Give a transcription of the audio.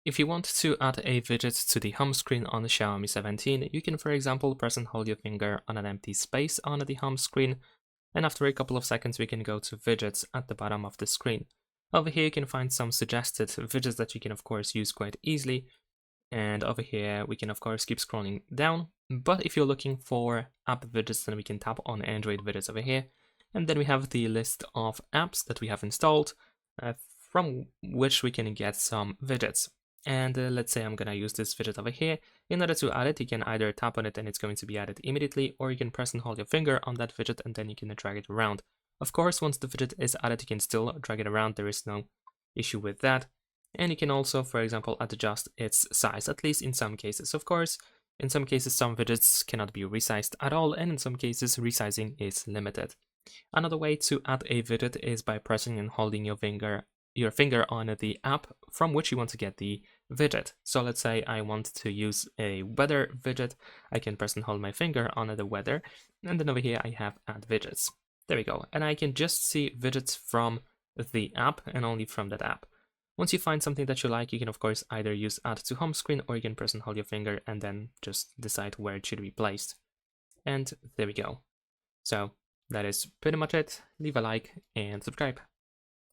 If you want to add a widget to the home screen on the Xiaomi 17, you can, for example, press and hold your finger on an empty space on the home screen, and after a couple of seconds we can go to widgets at the bottom of the screen. Over here you can find some suggested widgets that you can of course use quite easily, and over here we can of course keep scrolling down, but if you're looking for app widgets, then we can tap on Android widgets over here, and then we have the list of apps that we have installed, from which we can get some widgets. And let's say I'm gonna use this widget over here. In order to add it, you can either tap on it and it's going to be added immediately, or you can press and hold your finger on that widget and then you can drag it around. Of course, once the widget is added, you can still drag it around, there is no issue with that. And you can also, for example, adjust its size, at least in some cases. Of course, in some cases some widgets cannot be resized at all, and in some cases resizing is limited. Another way to add a widget is by pressing and holding your finger on the app from which you want to get the widget. So let's say I want to use a weather widget. I can press and hold my finger on the weather, and then over here I have add widgets. There we go, and I can just see widgets from the app and only from that app. Once you find something that you like, you can of course either use add to home screen, or you can press and hold your finger and then just decide where it should be placed. And there we go. So that is pretty much it. Leave a like and subscribe.